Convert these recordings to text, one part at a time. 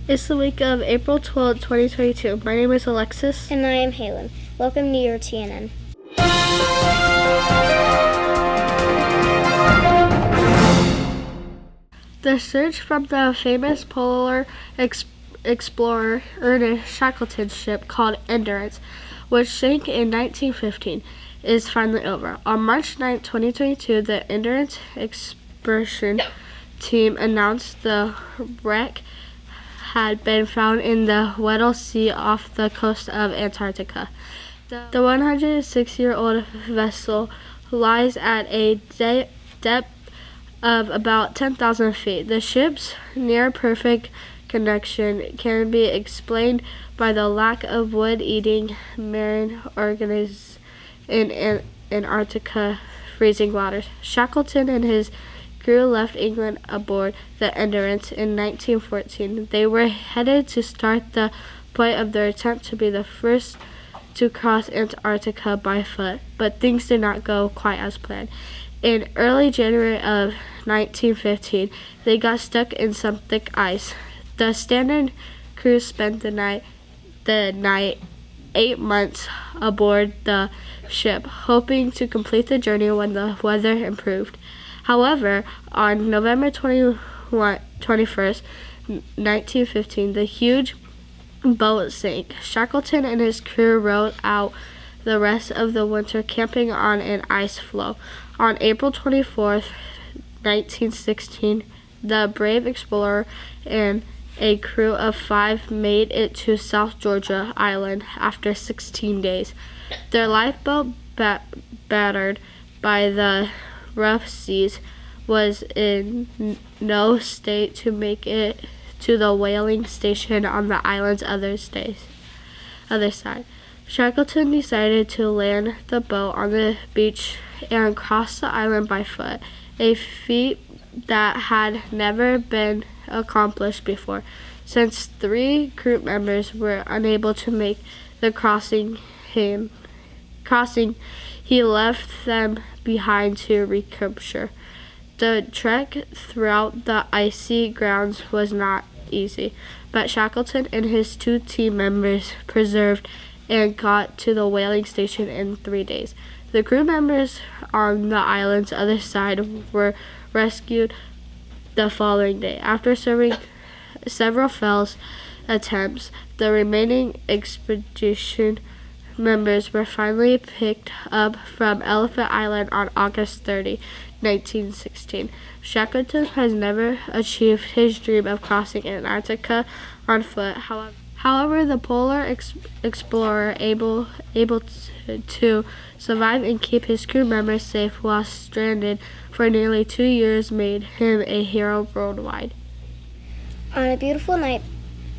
It's the week of April 12th, 2022. My name is Alexis. And I am Halen. Welcome to your TNN. The search from the famous polar explorer Ernest Shackleton's ship called Endurance, which sank in 1915, is finally over. On March 9, 2022, the Endurance expedition team announced the wreck had been found in the Weddell Sea off the coast of Antarctica. The 106-year-old vessel lies at a depth of about 10,000 feet. The ship's near-perfect condition can be explained by the lack of wood-eating marine organisms in Antarctica freezing waters. Shackleton and his crew left England aboard the Endurance in 1914. They were headed to start the point of their attempt to be the first to cross Antarctica by foot, but things did not go quite as planned. In early January of 1915, they got stuck in some thick ice. The standard crew spent the night 8 months aboard the ship, hoping to complete the journey when the weather improved. However, on November 21st, 1915, the huge boat sank. Shackleton and his crew rode out the rest of the winter camping on an ice floe. On April 24th, 1916, the brave explorer and a crew of 5 made it to South Georgia Island after 16 days. Their lifeboat, battered by the rough seas, was in no state to make it to the whaling station on the island's other side. Shackleton decided to land the boat on the beach and cross the island by foot, a feat that had never been accomplished before. Since 3 crew members were unable to make the crossing, he left them behind to recapture. The trek throughout the icy grounds was not easy, but Shackleton and his 2 team members persevered and got to the whaling station in 3 days. The crew members on the island's other side were rescued the following day. After serving several failed attempts, the remaining expedition members were finally picked up from Elephant Island on August 30, 1916. Shackleton has never achieved his dream of crossing Antarctica on foot. However, the polar explorer able to survive and keep his crew members safe while stranded for nearly 2 years made him a hero worldwide. On a beautiful night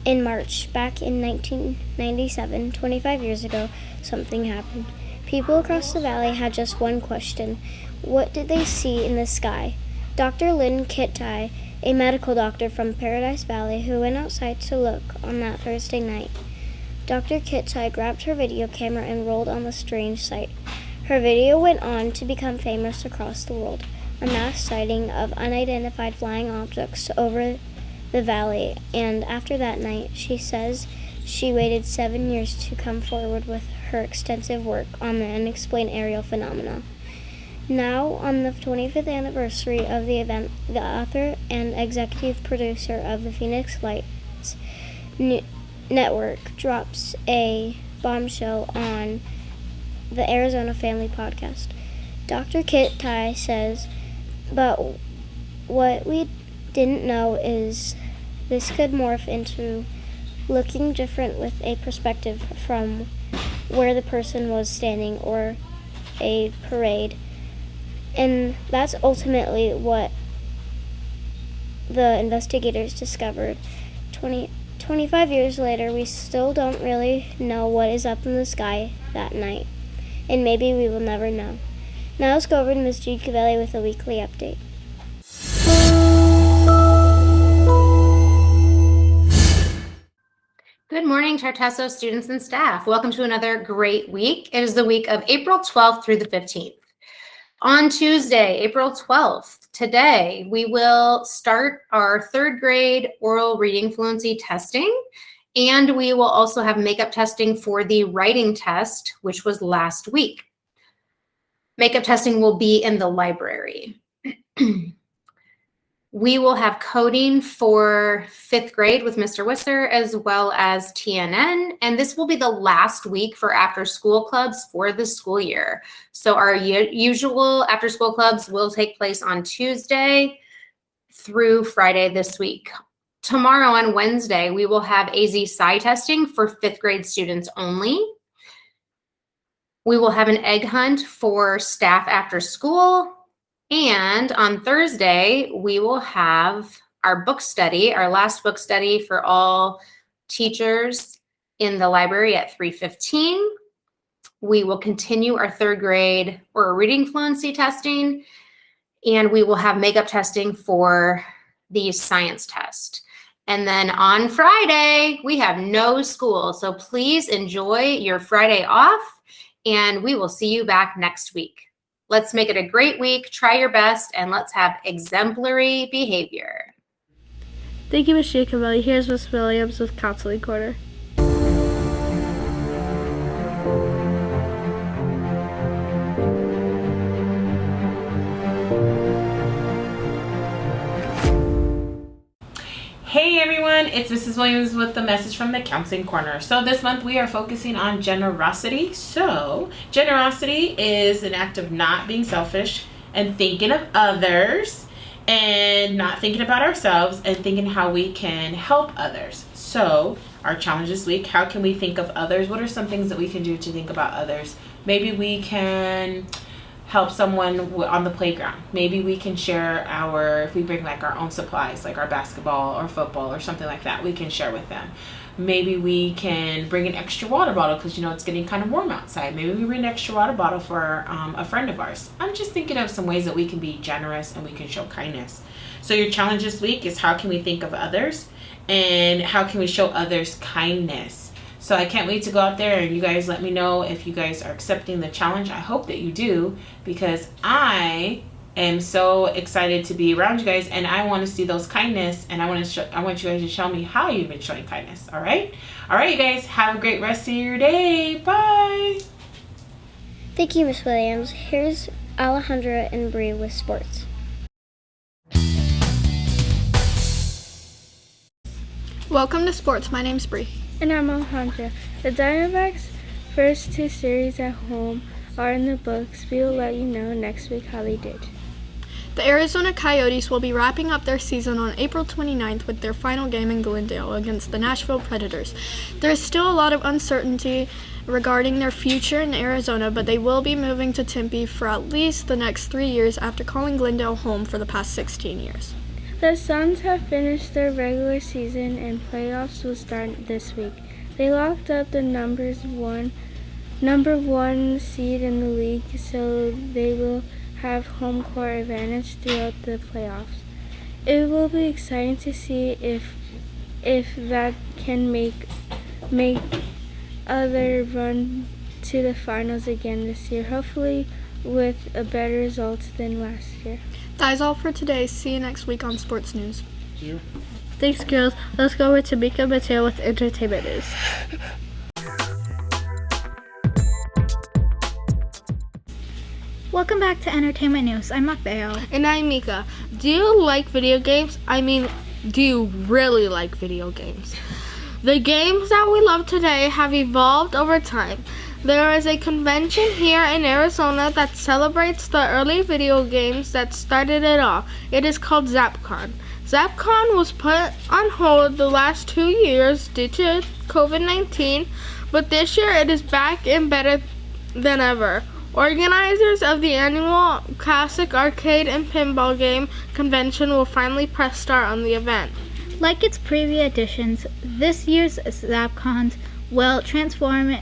in March, back in 1997, 25 years ago, something happened. People across the valley had just one question. What did they see in the sky? Dr. Lynn Kittai, a medical doctor from Paradise Valley who went outside to look on that Thursday night. Dr. Kittai grabbed her video camera and rolled on the strange sight. Her video went on to become famous across the world, a mass sighting of unidentified flying objects over the valley, and after that night, she says she waited 7 years to come forward with her extensive work on the unexplained aerial phenomena. Now, on the 25th anniversary of the event, the author and executive producer of the Phoenix Lights Network drops a bombshell on the Arizona Family Podcast. Dr. Kittai says, but what we didn't know is this could morph into looking different with a perspective from where the person was standing or a parade. And that's ultimately what the investigators discovered. 25 years later, we still don't really know what is up in the sky that night. And maybe we will never know. Now let's go over to Ms. Jude Cavelli with a weekly update. Good morning, Tartesso students and staff. Welcome to another great week. It is the week of April 12th through the 15th. On Tuesday, April 12th, today, we will start our third grade oral reading fluency testing, and we will also have makeup testing for the writing test, which was last week. Makeup testing will be in the library. We will have coding for 5th grade with Mr. Wisser as well as TNN, and this will be the last week for after school clubs for the school year. So our usual after school clubs will take place on Tuesday through Friday this week. Tomorrow on Wednesday, we will have AZ Sci testing for 5th grade students only. We will have an egg hunt for staff after school. And on Thursday, we will have our book study, our last book study for all teachers in the library at 3:15. We will continue our 3rd grade oral reading fluency testing, and we will have makeup testing for the science test. And then on Friday, we have no school. So please enjoy your Friday off, and we will see you back next week. Let's make it a great week. Try your best, and let's have exemplary behavior. Thank you, Ms. Giacomelli. Here's Ms. Williams with Counseling Corner. Hey everyone, it's Mrs. Williams with the message from the Counseling Corner. So this month we are focusing on generosity. So generosity is an act of not being selfish and thinking of others and not thinking about ourselves and thinking how we can help others. So our challenge this week, how can we think of others? What are some things that we can do to think about others? Maybe we can help someone on the playground. Maybe we can share if we bring like our own supplies, like our basketball or football or something like that, we can share with them. Maybe we can bring an extra water bottle because it's getting kind of warm outside. Maybe we bring an extra water bottle for a friend of ours. I'm just thinking of some ways that we can be generous and we can show kindness. So your challenge this week is how can we think of others and how can we show others kindness? So I can't wait to go out there and you guys let me know if you guys are accepting the challenge. I hope that you do because I am so excited to be around you guys and I want to see those kindness and I want you guys to show me how you've been showing kindness. All right, you guys have a great rest of your day. Bye. Thank you, Miss Williams. Here's Alejandra and Bree with sports. Welcome to sports. My name's Bree. And I'm Alejandra. The Diamondbacks' first 2 series at home are in the books. We will let you know next week how they did. The Arizona Coyotes will be wrapping up their season on April 29th with their final game in Glendale against the Nashville Predators. There is still a lot of uncertainty regarding their future in Arizona, but they will be moving to Tempe for at least the next 3 years after calling Glendale home for the past 16 years. The Suns have finished their regular season and playoffs will start this week. They locked up the number one seed in the league, so they will have home court advantage throughout the playoffs. It will be exciting to see if that can make other run to the finals again this year, hopefully with a better result than last year. That is all for today. See you next week on Sports News. Here. Thanks, girls. Let's go with Tamika Mateo with Entertainment News. Welcome back to Entertainment News. I'm Macbeo. And I'm Mika. Do you like video games? Do you really like video games? The games that we love today have evolved over time. There is a convention here in Arizona that celebrates the early video games that started it all. It is called ZapCon. ZapCon was put on hold the last 2 years due to COVID-19, but this year it is back and better than ever. Organizers of the annual Classic Arcade and Pinball Game Convention will finally press start on the event. Like its previous editions, this year's ZapCon will transform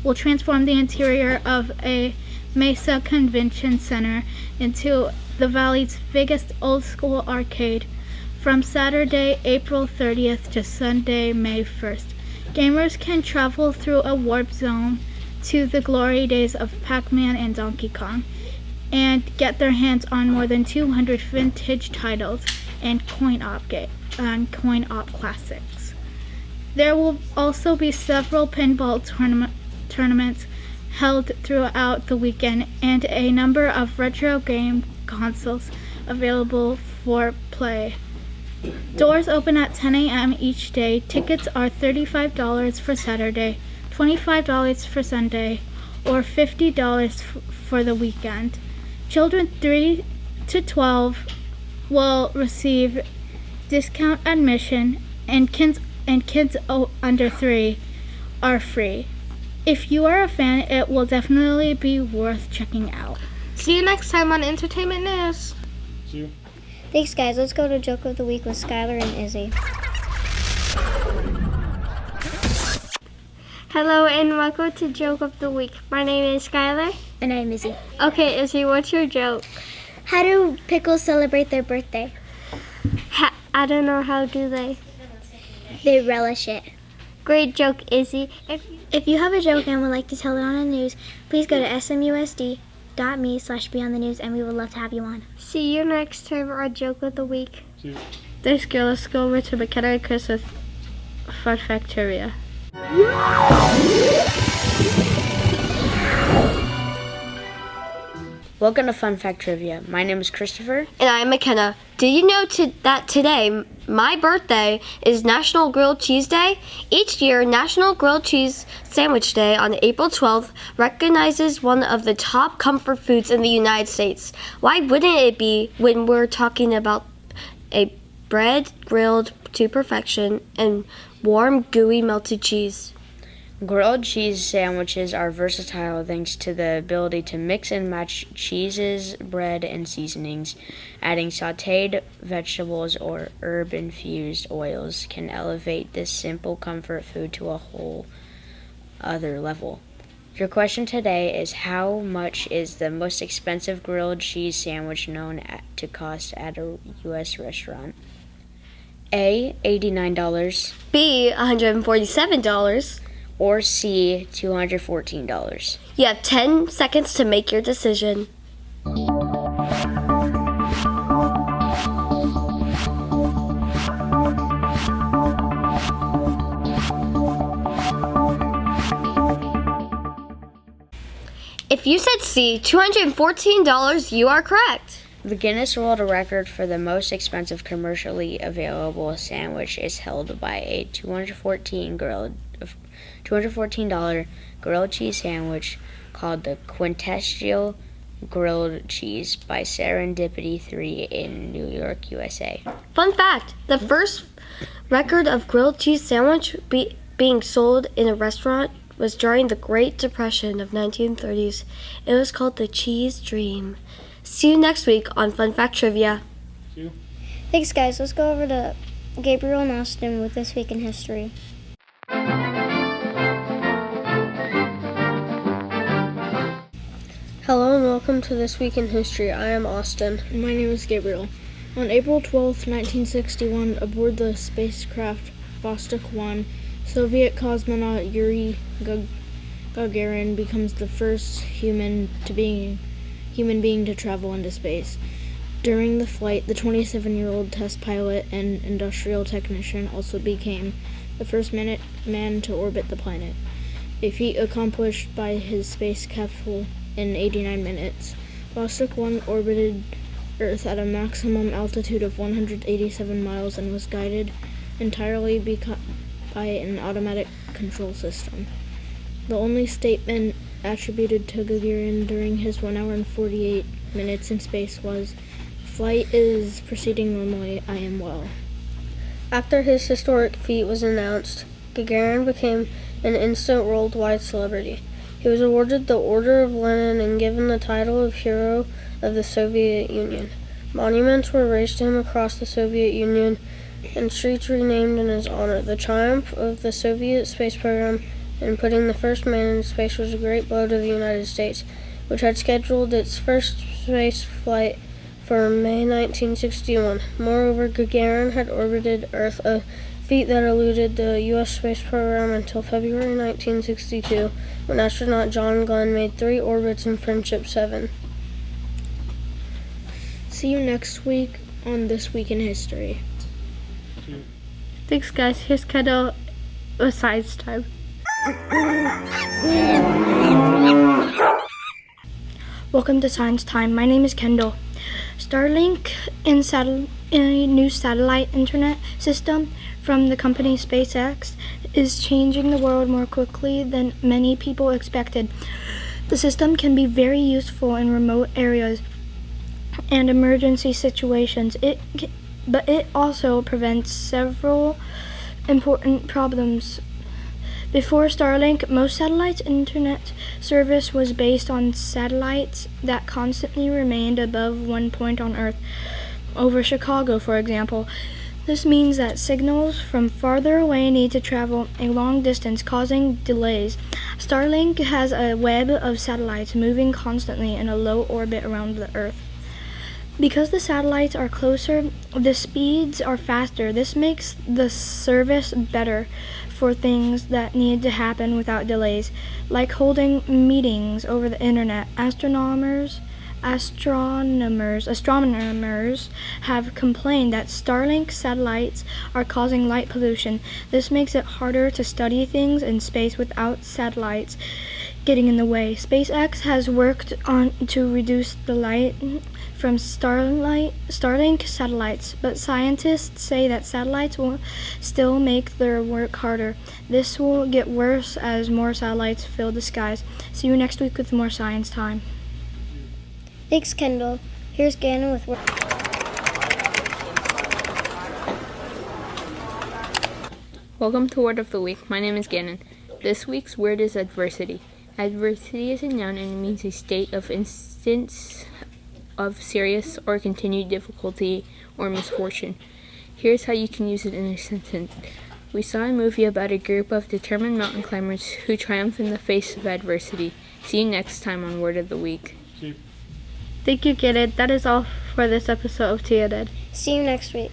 the interior of a Mesa Convention Center into the Valley's biggest old-school arcade from Saturday, April 30th to Sunday, May 1st. Gamers can travel through a warp zone to the glory days of Pac-Man and Donkey Kong. and get their hands on more than 200 vintage titles and coin-op classics. There will also be several pinball tournaments held throughout the weekend and a number of retro game consoles available for play. Doors open at 10 a.m. each day. Tickets are $35 for Saturday, $25 for Sunday, or $50 for the weekend. Children 3 to 12 will receive discount admission, and kids under 3 are free. If you are a fan, it will definitely be worth checking out. See you next time on Entertainment News. See you. Thanks, guys. Let's go to Joke of the Week with Skylar and Izzy. Hello and welcome to Joke of the Week. My name is Skylar. And I'm Izzy. Okay, Izzy, what's your joke? How do pickles celebrate their birthday? I don't know, how do they? They relish it. Great joke, Izzy. If you have a joke and would like to tell it on the news, please go to smusd.me/beyondthenews and we would love to have you on. See you next time on Joke of the Week. See you. Thanks, girl. Let's go over to McKenna and Chris with Fun Fact Trivia. Welcome to Fun Fact Trivia. My name is Christopher. And I'm McKenna. Did you know that today, my birthday, is National Grilled Cheese Day? Each year, National Grilled Cheese Sandwich Day on April 12th recognizes one of the top comfort foods in the United States. Why wouldn't it be when we're talking about a bread grilled to perfection and warm, gooey, melted cheese? Grilled cheese sandwiches are versatile thanks to the ability to mix and match cheeses, bread, and seasonings. Adding sautéed vegetables or herb-infused oils can elevate this simple comfort food to a whole other level. Your question today is, how much is the most expensive grilled cheese sandwich known to cost at a U.S. restaurant? A, $89. B, $147. Or C, $214. You have 10 seconds to make your decision. If you said C, $214, you are correct. The Guinness World Record for the most expensive commercially available sandwich is held by a $214 grilled cheese sandwich called the Quintessential Grilled Cheese by Serendipity 3 in New York, USA. Fun fact, the first record of grilled cheese sandwich being sold in a restaurant was during the Great Depression of 1930s. It was called the Cheese Dream. See you next week on Fun Fact Trivia. See you. Thanks, guys. Let's go over to Gabriel and Austin with This Week in History. Hello and welcome to This Week in History. I am Austin. My name is Gabriel. On April 12, 1961, aboard the spacecraft Vostok 1, Soviet cosmonaut Yuri Gagarin becomes the first human being to travel into space. During the flight, the 27-year-old test pilot and industrial technician also became the first man to orbit the planet, a feat accomplished by his space capsule in 89 minutes. Vostok 1 orbited Earth at a maximum altitude of 187 miles and was guided entirely by an automatic control system. The only statement attributed to Gagarin during his 1 hour and 48 minutes in space was, "Flight is proceeding normally, I am well." After his historic feat was announced, Gagarin became an instant worldwide celebrity. He was awarded the Order of Lenin and given the title of Hero of the Soviet Union. Monuments were raised to him across the Soviet Union and streets renamed in his honor. The triumph of the Soviet space program in putting the first man in space was a great blow to the United States, which had scheduled its first space flight for May 1961. Moreover, Gagarin had orbited Earth, a feat that eluded the U.S. space program until February 1962, when astronaut John Glenn made 3 orbits in Friendship 7. see you next week on This Week in History. Thanks, guys. Here's Kendall with science time. Welcome to Science Time. My name is Kendall. Starlink and a new satellite internet system from the company SpaceX is changing the world more quickly than many people expected. The system can be very useful in remote areas and emergency situations. But it also prevents several important problems. Before Starlink, most satellites' internet service was based on satellites that constantly remained above one point on Earth, over Chicago, for example. This means that signals from farther away need to travel a long distance, causing delays. Starlink has a web of satellites moving constantly in a low orbit around the Earth. Because the satellites are closer, the speeds are faster. This makes the service better for things that need to happen without delays, like holding meetings over the internet. Astronomers have complained that Starlink satellites are causing light pollution. This makes it harder to study things in space without satellites getting in the way. SpaceX has worked on to reduce the light from Starlink satellites, but scientists say that satellites will still make their work harder. This will get worse as more satellites fill the skies. See you next week with more Science Time. Thanks, Kendall. Here's Gannon with work. Welcome to Word of the Week. My name is Gannon. This week's word is adversity. Adversity is a noun and it means a state of instance of serious or continued difficulty or misfortune. Here's how you can use it in a sentence. We saw a movie about a group of determined mountain climbers who triumph in the face of adversity. See you next time on Word of the Week. Thank you, Gannon. That is all for this episode of TNN. See you next week.